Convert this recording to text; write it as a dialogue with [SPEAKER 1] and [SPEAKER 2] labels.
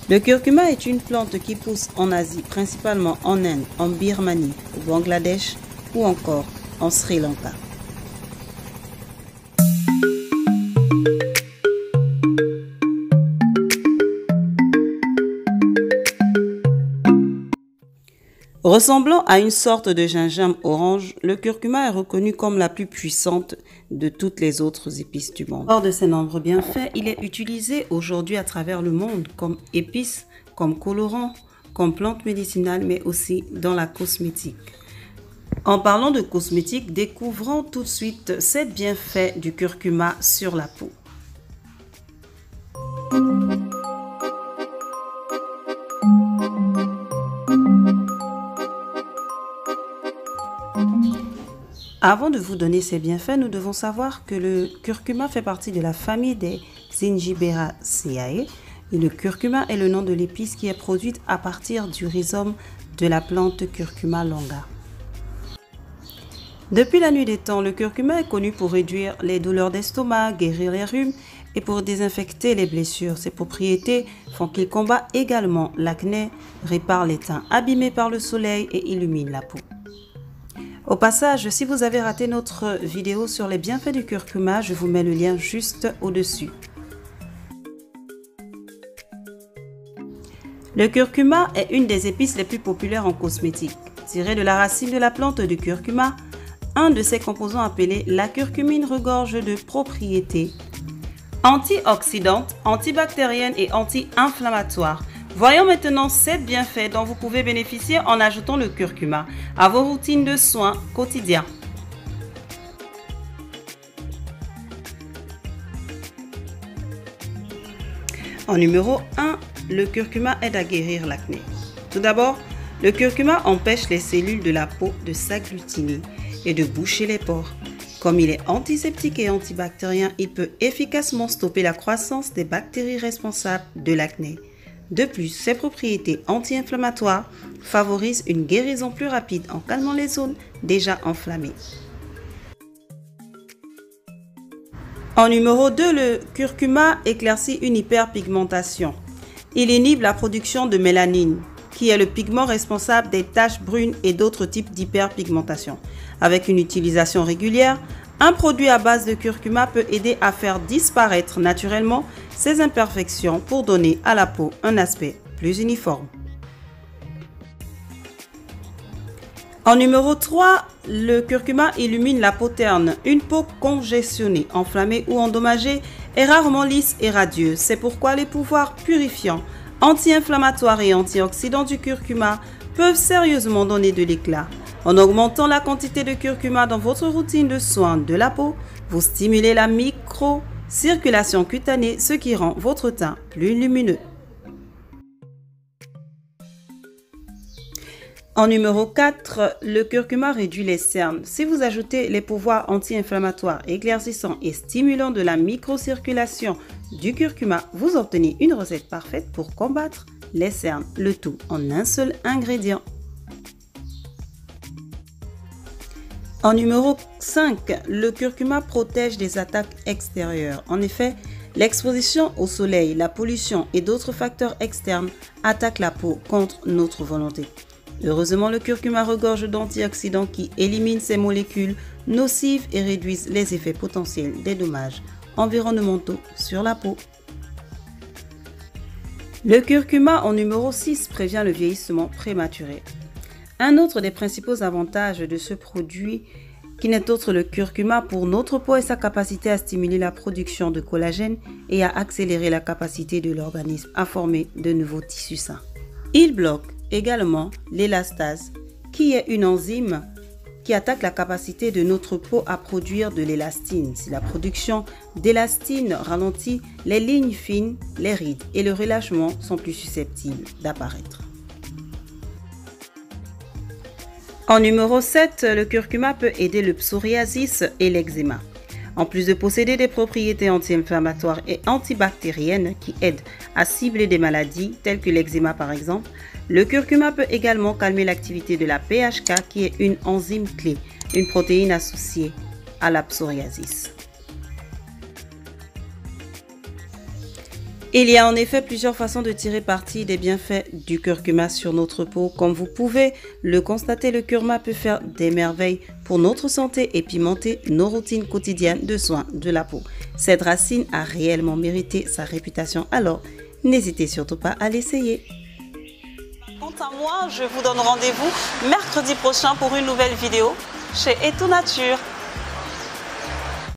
[SPEAKER 1] Le curcuma est une plante qui pousse en Asie, principalement en Inde, en Birmanie, au Bangladesh ou encore en Sri Lanka. Ressemblant à une sorte de gingembre orange, le curcuma est reconnu comme la plus puissante de toutes les autres épices du monde. Hors de ses nombreux bienfaits, il est utilisé aujourd'hui à travers le monde comme épice, comme colorant, comme plante médicinale, mais aussi dans la cosmétique. En parlant de cosmétique, découvrons tout de suite 7 bienfaits du curcuma sur la peau. Avant de vous donner ces bienfaits, nous devons savoir que le curcuma fait partie de la famille des Zingiberaceae et le curcuma est le nom de l'épice qui est produite à partir du rhizome de la plante Curcuma longa. Depuis la nuit des temps, le curcuma est connu pour réduire les douleurs d'estomac, guérir les rhumes et pour désinfecter les blessures. Ses propriétés font qu'il combat également l'acné, répare les teints abîmés par le soleil et illumine la peau. Au passage, si vous avez raté notre vidéo sur les bienfaits du curcuma, je vous mets le lien juste au-dessus. Le curcuma est une des épices les plus populaires en cosmétique. Tiré de la racine de la plante du curcuma, un de ses composants appelé la curcumine regorge de propriétés antioxydantes, antibactériennes et anti-inflammatoires. Voyons maintenant 7 bienfaits dont vous pouvez bénéficier en ajoutant le curcuma à vos routines de soins quotidiens. En numéro 1, le curcuma aide à guérir l'acné. Tout d'abord, le curcuma empêche les cellules de la peau de s'agglutiner et de boucher les pores. Comme il est antiseptique et antibactérien, il peut efficacement stopper la croissance des bactéries responsables de l'acné. De plus, ses propriétés anti-inflammatoires favorisent une guérison plus rapide en calmant les zones déjà enflammées. En numéro 2, le curcuma éclaircit une hyperpigmentation. Il inhibe la production de mélanine, qui est le pigment responsable des taches brunes et d'autres types d'hyperpigmentation. Avec une utilisation régulière, un produit à base de curcuma peut aider à faire disparaître naturellement ces imperfections pour donner à la peau un aspect plus uniforme. En numéro 3, le curcuma illumine la peau terne. Une peau congestionnée, enflammée ou endommagée est rarement lisse et radieuse. C'est pourquoi les pouvoirs purifiants, anti-inflammatoires et antioxydants du curcuma peuvent sérieusement donner de l'éclat. En augmentant la quantité de curcuma dans votre routine de soins de la peau, vous stimulez la microcirculation cutanée, ce qui rend votre teint plus lumineux. En numéro 4, le curcuma réduit les cernes. Si vous ajoutez les pouvoirs anti-inflammatoires, éclaircissants et stimulants de la microcirculation du curcuma, vous obtenez une recette parfaite pour combattre les cernes, le tout en un seul ingrédient. En numéro 5, le curcuma protège des attaques extérieures. En effet, l'exposition au soleil, la pollution et d'autres facteurs externes attaquent la peau contre notre volonté. Heureusement, le curcuma regorge d'antioxydants qui éliminent ces molécules nocives et réduisent les effets potentiels des dommages environnementaux sur la peau. Le curcuma en numéro 6 prévient le vieillissement prématuré. Un autre des principaux avantages de ce produit, qui n'est autre le curcuma pour notre peau, est sa capacité à stimuler la production de collagène et à accélérer la capacité de l'organisme à former de nouveaux tissus sains. Il bloque également l'élastase, qui est une enzyme qui attaque la capacité de notre peau à produire de l'élastine. Si la production d'élastine ralentit, les lignes fines, les rides et le relâchement sont plus susceptibles d'apparaître. En numéro 7, le curcuma peut aider le psoriasis et l'eczéma. En plus de posséder des propriétés anti-inflammatoires et antibactériennes qui aident à cibler des maladies telles que l'eczéma par exemple, le curcuma peut également calmer l'activité de la PHK qui est une enzyme clé, une protéine associée à la psoriasis. Il y a en effet plusieurs façons de tirer parti des bienfaits du curcuma sur notre peau. Comme vous pouvez le constater, le curcuma peut faire des merveilles pour notre santé et pimenter nos routines quotidiennes de soins de la peau. Cette racine a réellement mérité sa réputation, alors n'hésitez surtout pas à l'essayer. Quant à moi, je vous donne rendez-vous mercredi prochain pour une nouvelle vidéo chez Eto Nature.